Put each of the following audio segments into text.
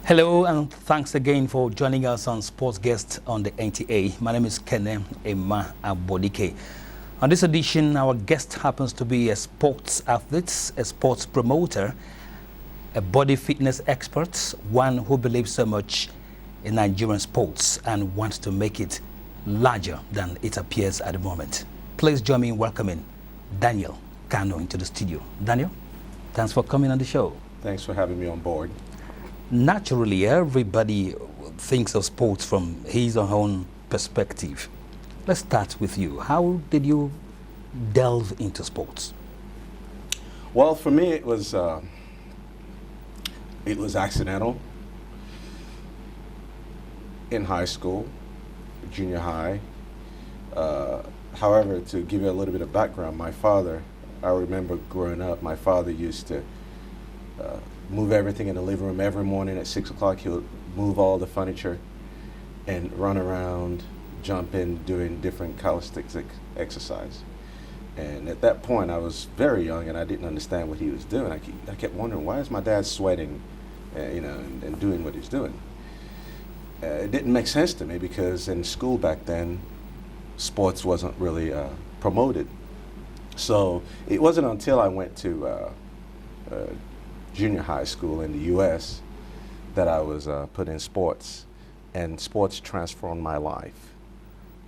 Hello and thanks again for joining us on Sports Guest on the NTA. My name is Kanu Emma Abodike. On this edition, our guest happens to be a sports athlete, a sports promoter, a body fitness expert, one who believes so much in Nigerian sports and wants to make it larger than it appears at the moment. Please join me in welcoming Daniel Kanu into the studio. Daniel, thanks for coming on the show. Thanks for having me on board. Naturally, everybody thinks of sports from his or her own perspective. Let's start with you. How did you delve into sports? Well, for me, it was accidental. In high school, junior high. However, to give you a little bit of background, my father, I remember growing up, my father used to move everything in the living room every morning at 6 o'clock. He would move all the furniture and run around, jump in, doing different calisthenics exercise. And at that point, I was very young and I didn't understand what he was doing. I kept wondering, why is my dad sweating, and doing what he's doing? It didn't make sense to me because in school back then, sports wasn't really promoted. So it wasn't until I went to junior high school in the U.S. that I was put in sports, and sports transformed my life.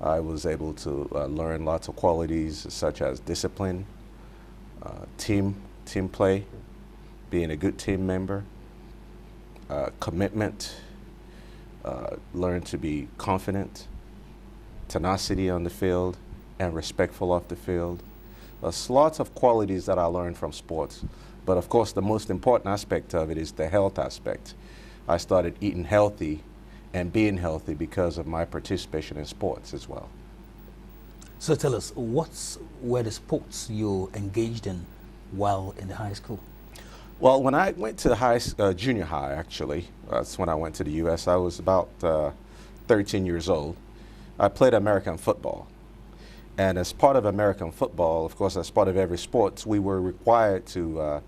I was able to learn lots of qualities such as discipline, team play, being a good team member, commitment, learn to be confident, tenacity on the field, and respectful off the field. There's lots of qualities that I learned from sports. But of course, the most important aspect of it is the health aspect. I started eating healthy and being healthy because of my participation in sports as well. So tell us, what were the sports you engaged in while in the high school? Well, when I went to junior high, actually, that's when I went to the U.S. I was about 13 years old. I played American football. And as part of American football, of course, as part of every sport, we were required to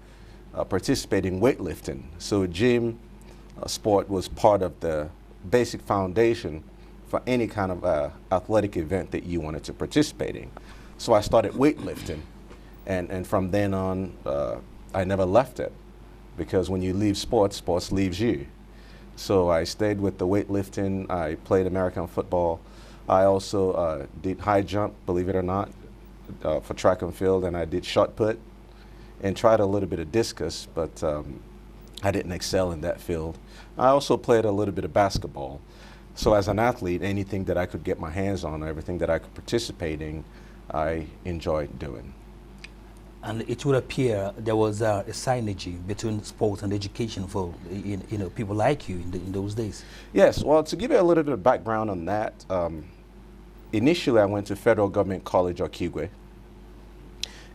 participate in weightlifting. So gym sport was part of the basic foundation for any kind of athletic event that you wanted to participate in. So I started weightlifting. And from then on, I never left it, because when you leave sports, sports leaves you. So I stayed with the weightlifting. I played American football. I also did high jump, believe it or not, for track and field, and I did shot put and tried a little bit of discus, but I didn't excel in that field. I also played a little bit of basketball. So as an athlete, anything that I could get my hands on, everything that I could participate in, I enjoyed doing. And it would appear there was a synergy between sports and education for people like you in those days. Yes, well, to give you a little bit of background on that, initially I went to Federal Government College Okigwe.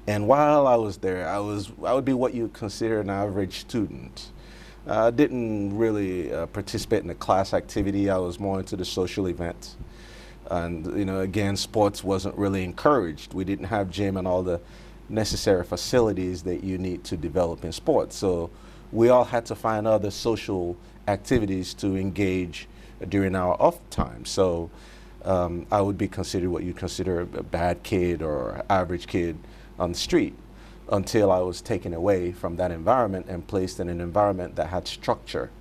And while I was there, I would be what you would consider an average student. I didn't really participate in the class activity. I was more into the social events. And, again, sports wasn't really encouraged. We didn't have gym and all the necessary facilities that you need to develop in sports. So we all had to find other social activities to engage during our off time. So I would be considered what you consider a bad kid or average kid on the street, until I was taken away from that environment and placed in an environment that had structure.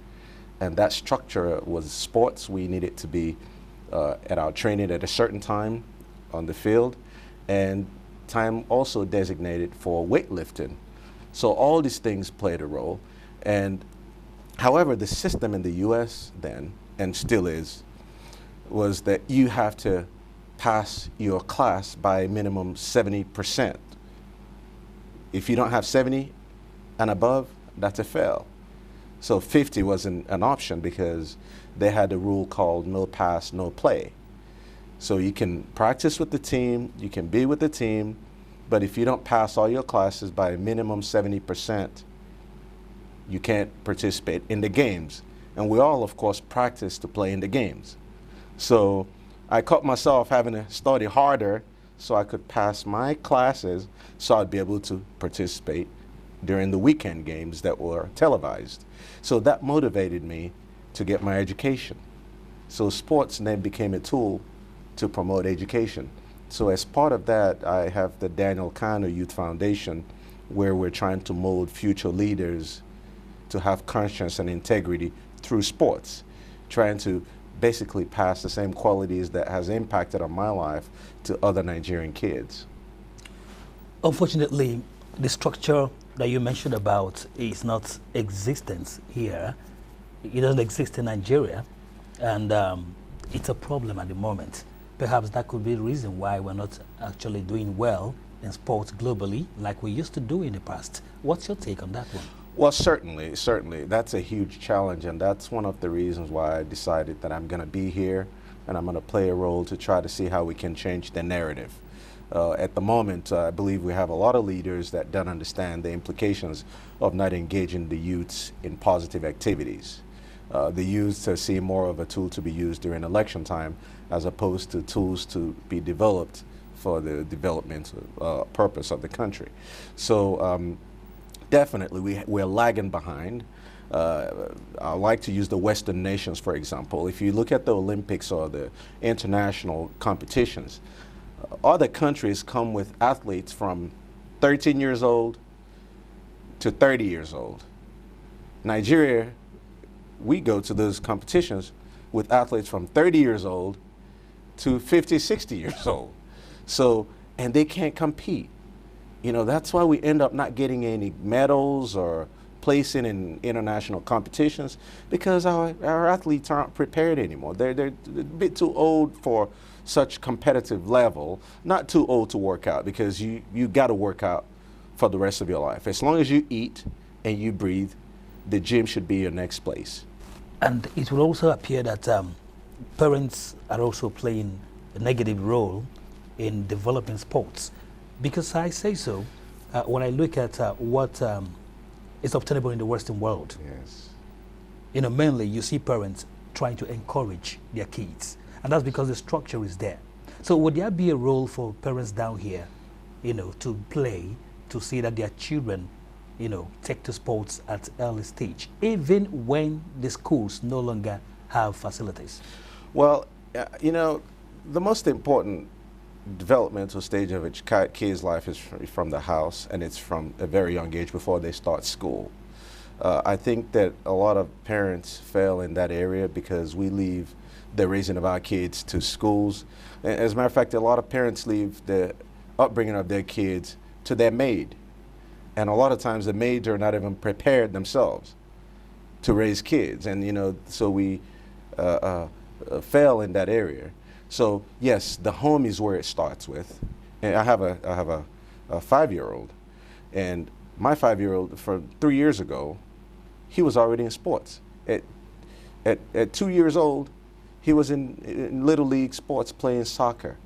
And that structure was sports. We needed to be at our training at a certain time on the field, and time also designated for weightlifting. So all these things played a role. And however, the system in the US then, and still is, was that you have to pass your class by a minimum 70%. If you don't have 70 and above, that's a fail. So 50 wasn't an option because they had a rule called no pass, no play. So you can practice with the team, you can be with the team, but if you don't pass all your classes by a minimum 70%, you can't participate in the games. And we all, of course, practice to play in the games. So I caught myself having to study harder so I could pass my classes so I'd be able to participate during the weekend games that were televised. So that motivated me to get my education. So sports then became a tool to promote education. So as part of that, I have the Daniel Kanu Youth Foundation, where we're trying to mold future leaders to have conscience and integrity through sports, trying to basically pass the same qualities that has impacted on my life to other Nigerian kids. Unfortunately, the structure that you mentioned about is not existent here. It doesn't exist in Nigeria, and it's a problem at the moment. Perhaps that could be the reason why we're not actually doing well in sports globally like we used to do in the past. What's your take on that one? Well, certainly. That's a huge challenge, and that's one of the reasons why I decided that I'm going to be here and I'm going to play a role to try to see how we can change the narrative. At the moment, I believe we have a lot of leaders that don't understand the implications of not engaging the youths in positive activities. The youths are seen more of a tool to be used during election time as opposed to tools to be developed for the development purpose of the country. So definitely we're lagging behind. I like to use the Western nations, for example. If you look at the Olympics or the international competitions, other countries come with athletes from 13 years old to 30 years old. Nigeria, we go to those competitions with athletes from 30 years old to 50, 60 years old. So, and they can't compete. You know, that's why we end up not getting any medals or placing in international competitions, because our athletes aren't prepared anymore. They're a bit too old for such competitive level, not too old to work out, because you got to work out for the rest of your life. As long as you eat and you breathe, the gym should be your next place. And it will also appear that parents are also playing a negative role in developing sports. Because I say so, when I look at what is obtainable in the Western world, Yes. you know, mainly you see parents trying to encourage their kids, and that's because the structure is there. So would there be a role for parents down here, you know, to play, to see that their children, you know, take to sports at early stage, even when the schools no longer have facilities? Well, you know, the most important developmental stage of a kid's life is from the house, and it's from a very young age before they start school. I think that a lot of parents fail in that area because we leave the raising of our kids to schools. As a matter of fact, a lot of parents leave the upbringing of their kids to their maid. And a lot of times the maids are not even prepared themselves to raise kids. And, you know, so we fail in that area. So yes, the home is where it starts with. And I have a 5-year-old, and my 5-year-old from 3 years ago, he was already in sports. At 2 years old, he was in little league sports playing soccer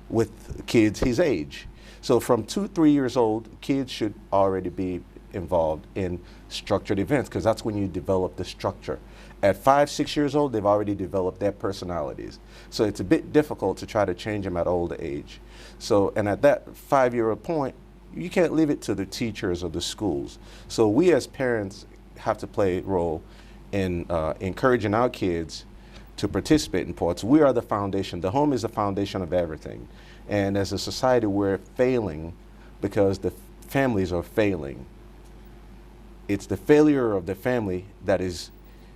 with kids his age. So from 2-3 years old, kids should already be involved in structured events, because that's when you develop the structure. At 5-6 years old, they've already developed their personalities. So it's a bit difficult to try to change them at older age. So, and at that 5-year-old point, you can't leave it to the teachers or the schools. So we as parents have to play a role in encouraging our kids to participate in sports. We are the foundation. The home is the foundation of everything. And as a society, we're failing because the families are failing. It's the failure of the family that is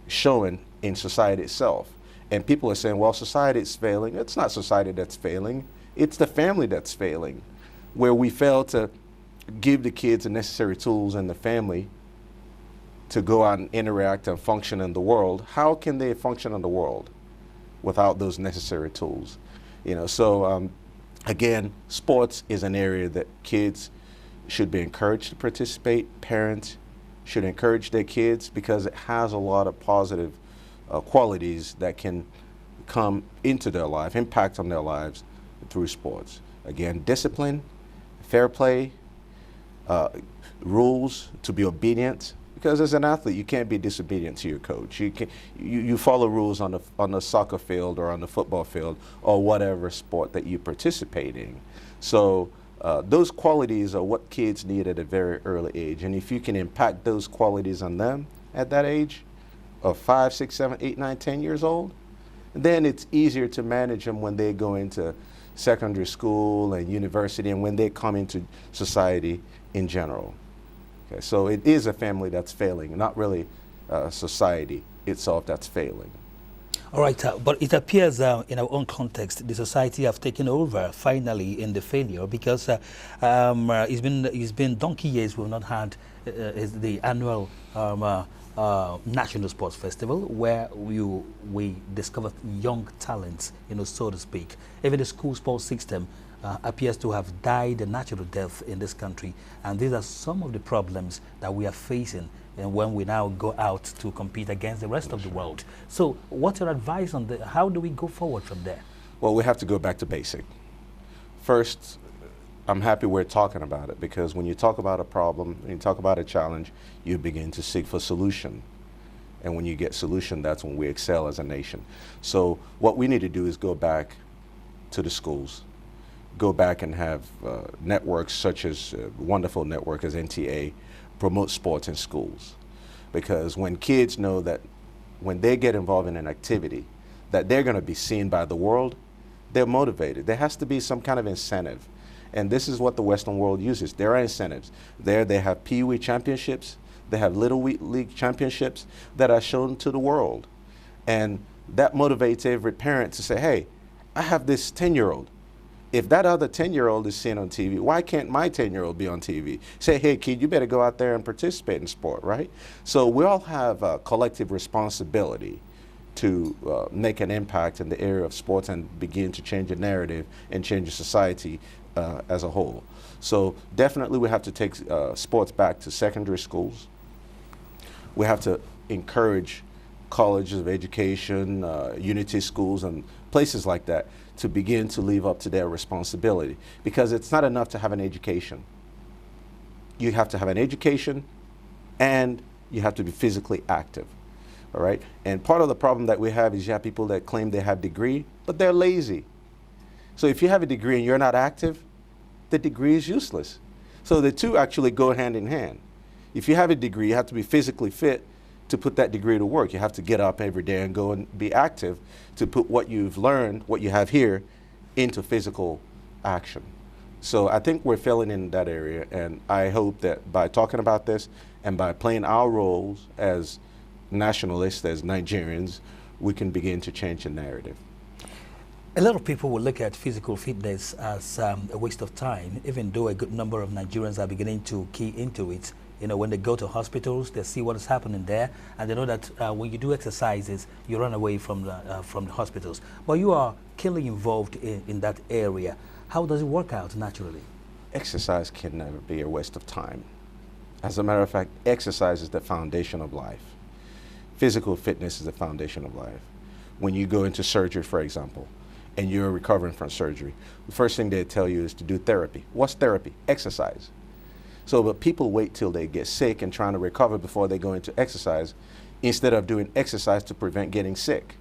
showing in society itself. And people are saying, well, society is failing. It's not society that's failing. It's the family that's failing, where we fail to give the kids the necessary tools in the family to go out and interact and function in the world. How can they function in the world without those necessary tools? You know, so again, sports is an area that kids should be encouraged to participate. Parents should encourage their kids because it has a lot of positive qualities that can come into their life, impact on their lives through sports. Again, discipline, fair play, rules, to be obedient. Because as an athlete, you can't be disobedient to your coach. You follow rules on the soccer field or on the football field or whatever sport that you participate in. So those qualities are what kids need at a very early age. And if you can impact those qualities on them at that age, of 5, 6, 7, 8, 9, 10 years old, then it's easier to manage them when they go into secondary school and university and when they come into society in general. Okay, so it is a family that's failing, not really society itself that's failing. All right, but it appears in our own context, the society have taken over finally in the failure because it's been donkey years we've not had the annual National Sports Festival where we discovered young talents, so to speak. Even the school sports system appears to have died a natural death in this country, and these are some of the problems that we are facing and when we now go out to compete against the rest of the world. So what's your advice on how do we go forward from there? Well, we have to go back to basic. First, I'm happy we're talking about it because when you talk about a problem, when you talk about a challenge, you begin to seek for solution. And when you get solution, that's when we excel as a nation. So what we need to do is go back to the schools, go back and have networks such as a wonderful network as NTA, promote sports in schools. Because when kids know that when they get involved in an activity, that they're going to be seen by the world, they're motivated. There has to be some kind of incentive. And this is what the Western world uses. There are incentives. There they have Pee Wee championships, they have Little League championships that are shown to the world. And that motivates every parent to say, hey, I have this 10-year-old. If that other 10-year-old is seen on TV, why can't my 10-year-old be on TV? Say, hey, kid, you better go out there and participate in sport, right? So we all have a collective responsibility to make an impact in the area of sports and begin to change the narrative and change the society as a whole. So definitely we have to take sports back to secondary schools. We have to encourage colleges of education, unity schools, and places like that to begin to live up to their responsibility. Because it's not enough to have an education. You have to have an education and you have to be physically active. All right? And part of the problem that we have is you have people that claim they have degree, but they're lazy. So if you have a degree and you're not active, the degree is useless. So the two actually go hand in hand. If you have a degree, you have to be physically fit to put that degree to work. You have to get up every day and go and be active to put what you've learned, what you have here, into physical action. So I think we're failing in that area, and I hope that by talking about this and by playing our roles as nationalists, as Nigerians, we can begin to change the narrative. A lot of people will look at physical fitness as a waste of time, even though a good number of Nigerians are beginning to key into it. When they go to hospitals, they see what is happening there, and they know that when you do exercises, you run away from the hospitals. But you are keenly involved in that area. How does it work out naturally? Exercise can never be a waste of time. As a matter of fact, exercise is the foundation of life. Physical fitness is the foundation of life. When you go into surgery, for example, and you're recovering from surgery, the first thing they tell you is to do therapy. What's therapy? Exercise. So, but people wait till they get sick and trying to recover before they go into exercise instead of doing exercise to prevent getting sick.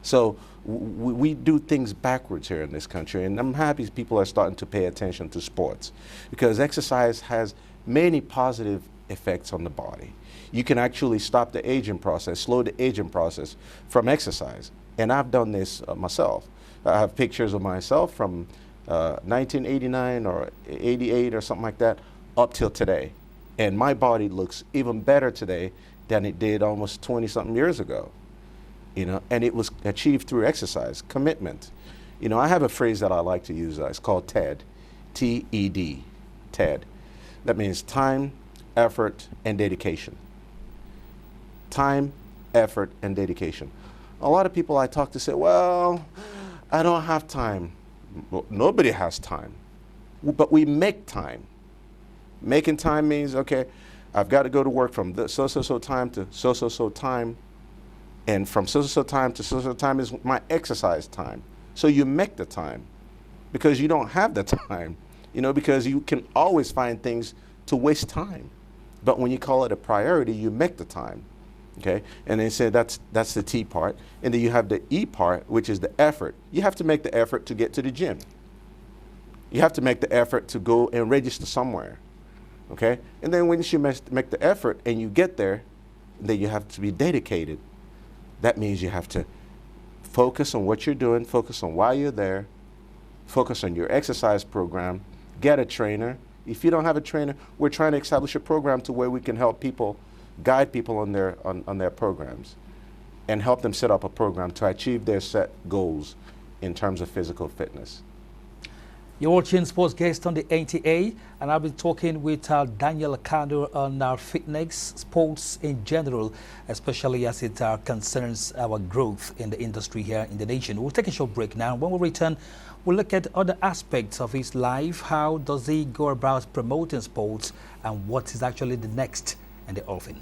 So we do things backwards here in this country, and I'm happy people are starting to pay attention to sports because exercise has many positive effects on the body. You can actually stop the aging process, slow the aging process from exercise. And I've done this myself. I have pictures of myself from 1989 or 88 or something like that up till today. And my body looks even better today than it did almost 20-something years ago. And it was achieved through exercise, commitment. I have a phrase that I like to use. It's called TED, T-E-D, TED. That means time, effort, and dedication. Time, effort, and dedication. A lot of people I talk to say, well, I don't have time. Well, nobody has time, but we make time. Making time means, okay, I've got to go to work from so time to so time, and from so time to so time is my exercise time. So you make the time because you don't have the time, because you can always find things to waste time. But when you call it a priority, you make the time. Okay, and they say that's the T part, and then you have the E part, which is the effort. You have to make the effort to get to the gym. You have to make the effort to go and register somewhere. Okay, and then once you make the effort and you get there, that you have to be dedicated. That means you have to focus on what you're doing, focus on why you're there, focus on your exercise program, get a trainer. If you don't have a trainer, we're trying to establish a program to where we can help people, guide people on their programs, and help them set up a program to achieve their set goals in terms of physical fitness. You're watching Sports Guest on the NTA, and I'll be talking with Daniel Kanu on our fitness, sports in general, especially as it concerns our growth in the industry here in the nation. We'll take a short break now. When we return, we'll look at other aspects of his life. How does he go about promoting sports, and what is actually the next in the offing?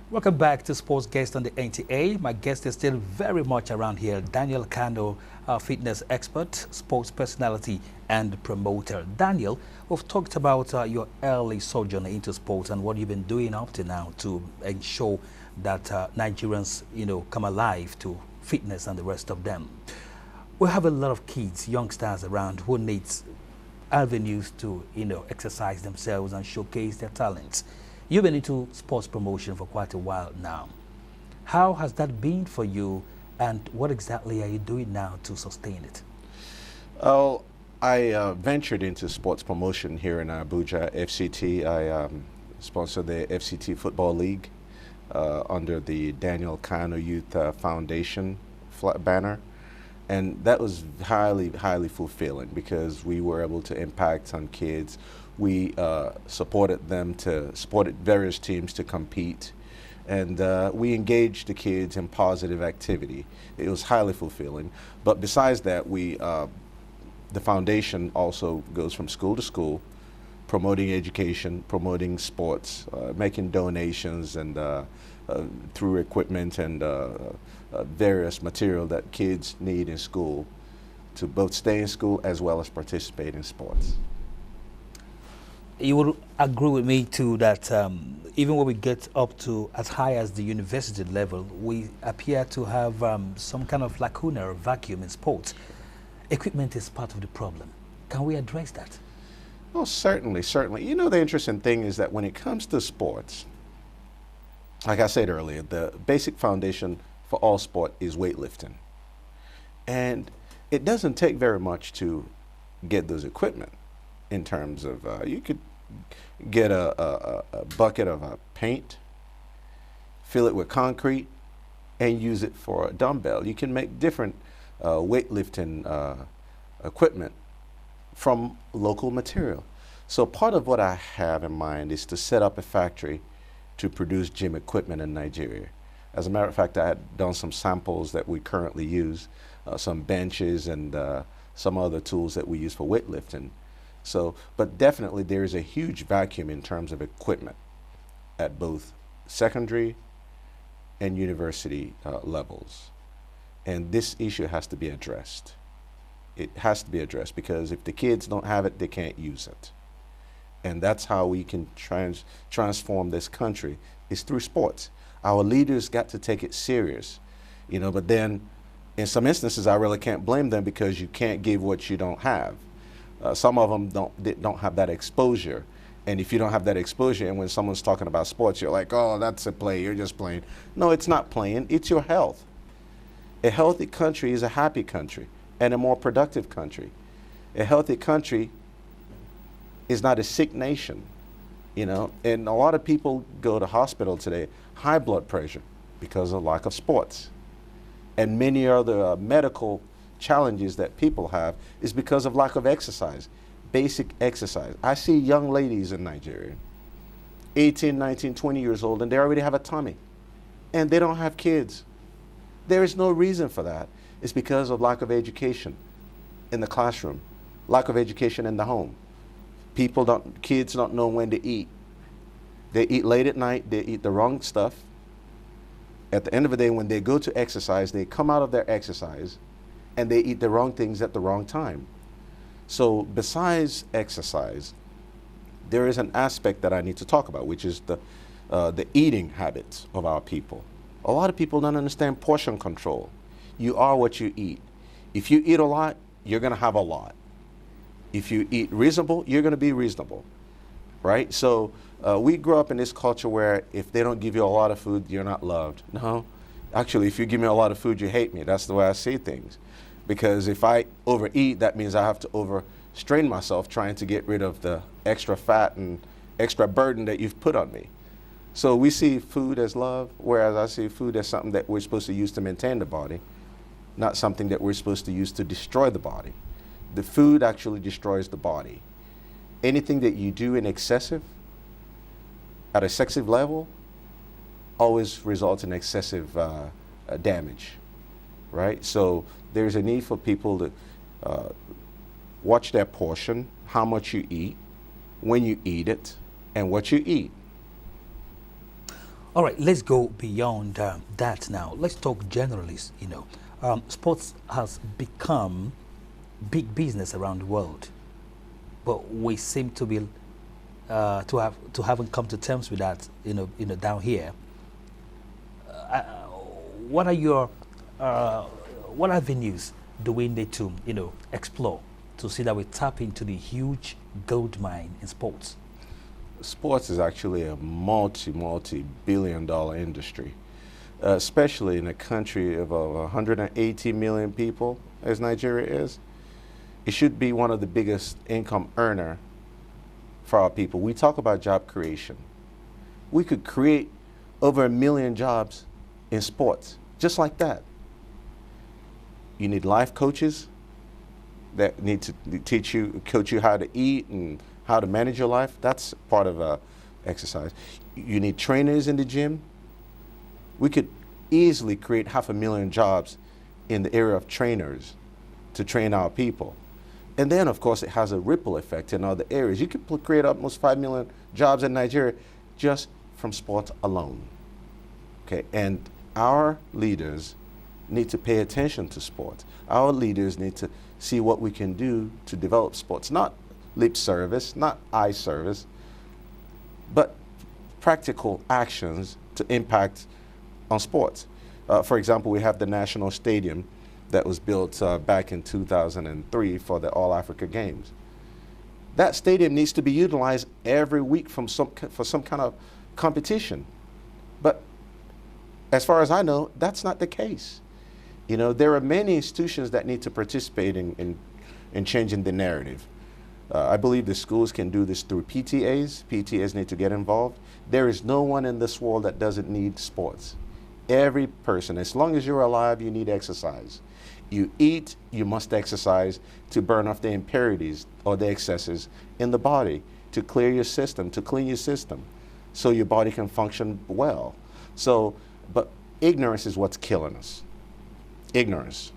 Welcome back to Sports Guest on the NTA. My guest is still very much around here, Daniel Kanu, fitness expert, sports personality, and promoter. Daniel, we've talked about your early sojourn into sports and what you've been doing up to now to ensure that Nigerians, come alive to fitness and the rest of them. We have a lot of kids, youngsters around who need avenues to, exercise themselves and showcase their talents. You've been into sports promotion for quite a while now. How has that been for you, and what exactly are you doing now to sustain it? Well, I ventured into sports promotion here in Abuja, FCT. I sponsor the FCT Football League under the Daniel Kanu Youth Foundation banner. And that was highly, highly fulfilling because we were able to impact on kids. We supported various teams to compete, and we engaged the kids in positive activity. It was highly fulfilling. But besides that, the foundation also goes from school to school, promoting education, promoting sports, making donations, and through equipment and various material that kids need in school to both stay in school as well as participate in sports. You would agree with me too that even when we get up to as high as the university level, we appear to have some kind of lacuna or vacuum in sports. Equipment is part of the problem. Can we address that? Oh, certainly, certainly. The interesting thing is that when it comes to sports, like I said earlier, the basic foundation for all sport is weightlifting. And it doesn't take very much to get those equipment. In terms of, you could get a bucket of paint, fill it with concrete, and use it for a dumbbell. You can make different weightlifting equipment from local material. So part of what I have in mind is to set up a factory to produce gym equipment in Nigeria. As a matter of fact, I had done some samples that we currently use, some benches and some other tools that we use for weightlifting. So, but definitely there is a huge vacuum in terms of equipment at both secondary and university levels. And this issue has to be addressed. It has to be addressed because if the kids don't have it, they can't use it. And that's how we can transform this country, is through sports. Our leaders got to take it serious, but then in some instances I really can't blame them because you can't give what you don't have. Some of them don't have that exposure. And if you don't have that exposure, and when someone's talking about sports, you're like, oh, that's a play, you're just playing. No, it's not playing, it's your health. A healthy country is a happy country and a more productive country. A healthy country is not a sick nation, And a lot of people go to hospital today, high blood pressure, because of lack of sports. And many other medical challenges that people have is because of lack of exercise, basic exercise. I see young ladies in Nigeria, 18, 19, 20 years old, and they already have a tummy, and they don't have kids. There is no reason for that. It's because of lack of education in the classroom, lack of education in the home. Kids don't know when to eat. They eat late at night, they eat the wrong stuff. At the end of the day, when they go to exercise, they come out of their exercise and they eat the wrong things at the wrong time. So besides exercise, there is an aspect that I need to talk about, which is the eating habits of our people. A lot of people don't understand portion control. You are what you eat. If you eat a lot, you're gonna have a lot. If you eat reasonable, you're going to be reasonable, right? So we grew up in this culture where if they don't give you a lot of food, you're not loved. No, actually, if you give me a lot of food, you hate me. That's the way I see things. Because if I overeat, that means I have to overstrain myself trying to get rid of the extra fat and extra burden that you've put on me. So we see food as love, whereas I see food as something that we're supposed to use to maintain the body, not something that we're supposed to use to destroy the body. The food actually destroys the body. Anything that you do at excessive level always results in excessive damage, right? So there's a need for people to watch their portion, how much you eat, when you eat it, and what you eat. All right, let's go beyond that now. Let's talk generally. Sports has become big business around the world, but we seem to be haven't come to terms with that. Down here. What avenues do we need to explore to see that we tap into the huge gold mine in sports? Sports is actually a multi-billion-dollar industry, especially in a country of 180 million people, as Nigeria is. It should be one of the biggest income earner for our people. We talk about job creation. We could create over 1 million jobs in sports, just like that. You need life coaches that need to coach you how to eat and how to manage your life. That's part of exercise. You need trainers in the gym. We could easily create 500,000 jobs in the area of trainers to train our people. And then, of course, it has a ripple effect in other areas. You could create almost 5 million jobs in Nigeria just from sports alone. Okay, and our leaders need to pay attention to sports. Our leaders need to see what we can do to develop sports, not lip service, not eye service, but practical actions to impact on sports. For example, we have the National Stadium that was built back in 2003 for the All-Africa Games. That stadium needs to be utilized every week for some kind of competition. But as far as I know, that's not the case. There are many institutions that need to participate in changing the narrative. I believe the schools can do this through PTAs. PTAs need to get involved. There is no one in this world that doesn't need sports. Every person, as long as you're alive, you need exercise. You eat, you must exercise to burn off the impurities or the excesses in the body, to clear your system, to clean your system, so your body can function well. But ignorance is what's killing us. Ignorance.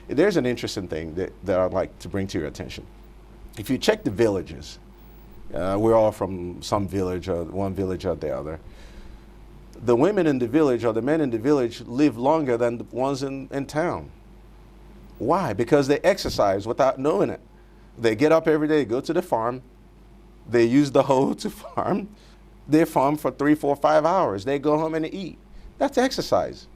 There's an interesting thing that I'd like to bring to your attention. If you check the villages, we're all from some village, or one village or the other. The women in the village or the men in the village live longer than the ones in town. Why? Because they exercise without knowing it. They get up every day, go to the farm, they use the hoe to farm. They farm for 3, 4, 5 hours. They go home and they eat. That's exercise.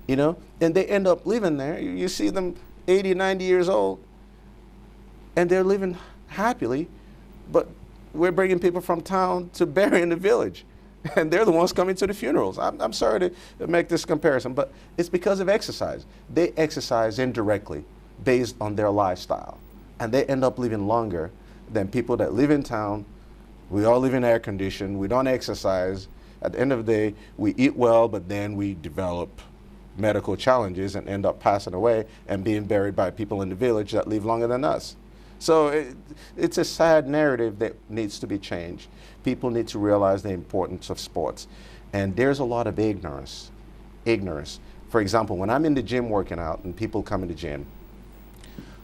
And they end up living there. You see them 80, 90 years old, and they're living happily, but we're bringing people from town to bury in the village, and they're the ones coming to the funerals. I'm sorry to make this comparison, but it's because of exercise. They exercise indirectly based on their lifestyle, and they end up living longer than people that live in town. We all live in air condition. We don't exercise. At the end of the day, we eat well, but then we develop medical challenges and end up passing away and being buried by people in the village that live longer than us. So it's a sad narrative that needs to be changed. People need to realize the importance of sports. And there's a lot of ignorance. For example, when I'm in the gym working out and people come in the gym,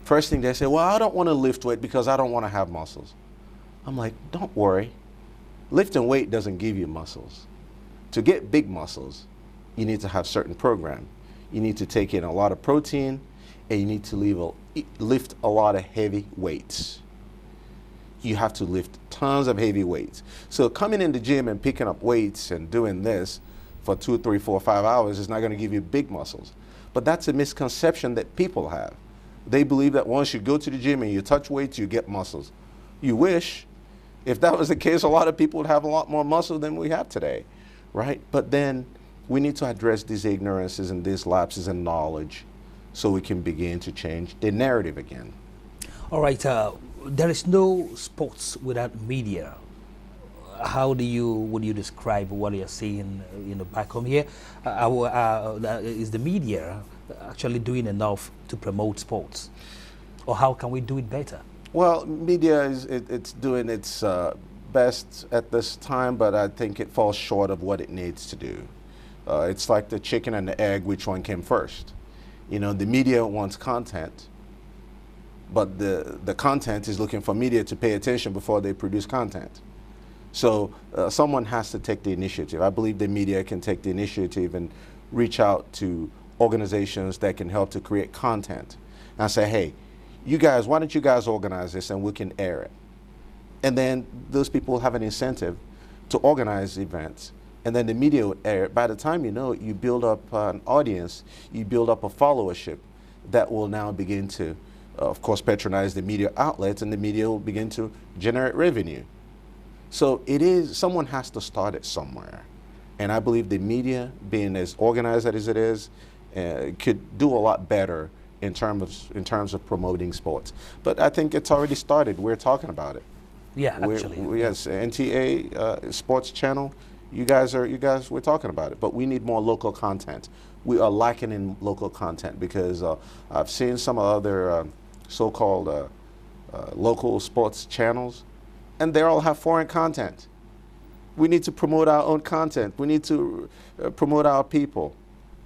first thing they say, well, I don't want to lift weight because I don't want to have muscles. I'm like, don't worry. Lifting weight doesn't give you muscles. To get big muscles, you need to have certain program. You need to take in a lot of protein, and you need to lift a lot of heavy weights. You have to lift tons of heavy weights. So coming in the gym and picking up weights and doing this for 2, 3, 4, 5 hours is not going to give you big muscles. But that's a misconception that people have. They believe that once you go to the gym and you touch weights, you get muscles. You wish. If that was the case, a lot of people would have a lot more muscle than we have today, right? But then we need to address these ignorances and these lapses in knowledge so we can begin to change the narrative again. All right, there is no sports without media. How would you describe what you're seeing, back home here? Is the media actually doing enough to promote sports, or how can we do it better? Well, media it's doing its best at this time, but I think it falls short of what it needs to do. It's like the chicken and the egg, which one came first? The media wants content, but the content is looking for media to pay attention before they produce content. So someone has to take the initiative. I believe the media can take the initiative and reach out to organizations that can help to create content and say, hey, you guys, why don't you guys organize this and we can air it? And then those people have an incentive to organize events, and then the media would air it. By the time you know it, you build up an audience, you build up a followership that will now begin to, of course, patronize the media outlets, and the media will begin to generate revenue. So someone has to start it somewhere. And I believe the media, being as organized as it is, could do a lot better in terms of promoting sports. But I think it's already started. We're talking about it. Yeah, actually. Yes, NTA Sports Channel. You guys, we're talking about it. But we need more local content. We are lacking in local content because I've seen some other so-called local sports channels, and they all have foreign content. We need to promote our own content. We need to promote our people.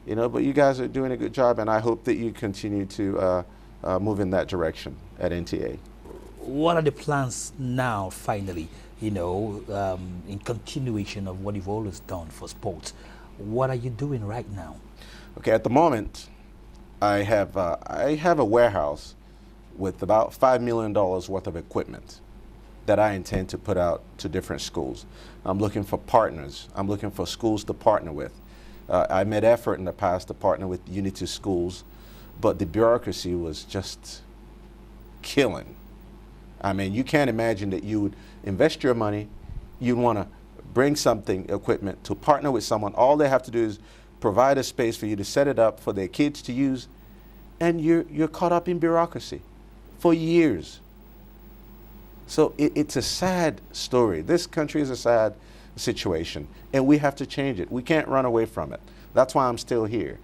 But you guys are doing a good job, and I hope that you continue to move in that direction at NTA. What are the plans now, finally, in continuation of what you've always done for sports? What are you doing right now? Okay, at the moment, I have a warehouse with about $5 million worth of equipment that I intend to put out to different schools. I'm looking for partners. I'm looking for schools to partner with. I made effort in the past to partner with Unity Schools, but the bureaucracy was just killing. I mean, you can't imagine that you would invest your money, you'd want to bring equipment to partner with someone. All they have to do is provide a space for you to set it up for their kids to use, and you're caught up in bureaucracy for years. So it's a sad story. This country is a sad situation, and we have to change it. We can't run away from it. That's why I'm still here.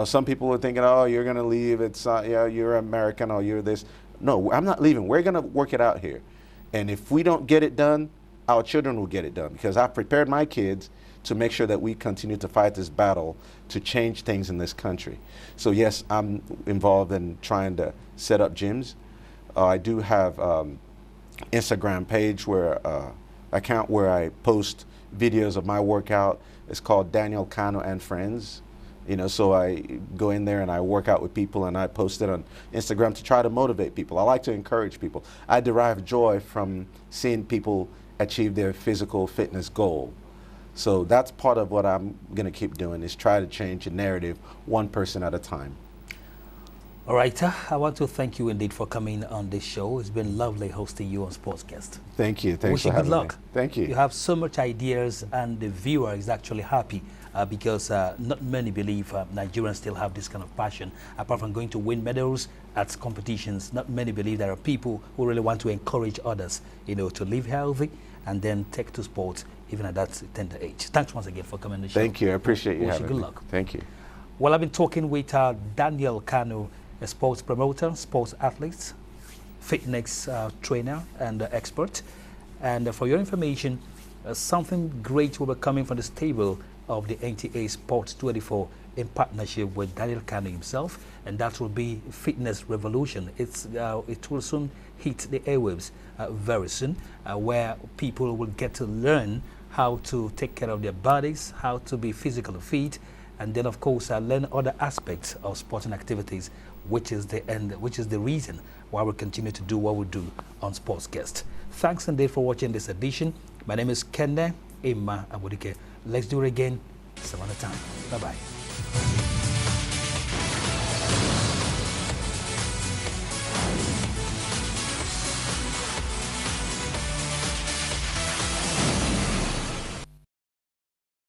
Some people are thinking, oh, you're going to leave. It's you're American or you're this. No, I'm not leaving. We're going to work it out here. And if we don't get it done, our children will get it done, because I've prepared my kids to make sure that we continue to fight this battle to change things in this country. So yes, I'm involved in trying to set up gyms. I do have Instagram page account where I post videos of my workout. It's called Daniel Kanu and Friends. So I go in there and I work out with people, and I post it on Instagram to try to motivate people. I like to encourage people. I derive joy from seeing people achieve their physical fitness goal. So that's part of what I'm going to keep doing, is try to change the narrative one person at a time. All right, I want to thank you indeed for coming on this show. It's been lovely hosting you on Sports Guest. Thank you. Thanks for having me. Wish you good luck. Thank you. You have so much ideas, and the viewer is actually happy because not many believe Nigerians still have this kind of passion. Apart from going to win medals at competitions, not many believe there are people who really want to encourage others, to live healthy and then take to sports even at that tender age. Thanks once again for coming on the show. Thank you. I appreciate you having me. Wish you good luck. Thank you. Well, I've been talking with Daniel Kanu, a sports promoter, sports athlete, fitness trainer, and expert. And for your information, something great will be coming from the stable of the NTA Sports 24 in partnership with Daniel Kanu himself, and that will be Fitness Revolution. It will soon hit the airwaves very soon, where people will get to learn how to take care of their bodies, how to be physically fit, and then of course learn other aspects of sporting activities, which is the reason why we continue to do what we do on Sports Guest. Thanks indeed for watching this edition. My name is Kanu Abodike. Let's do it again some other time. Bye-bye.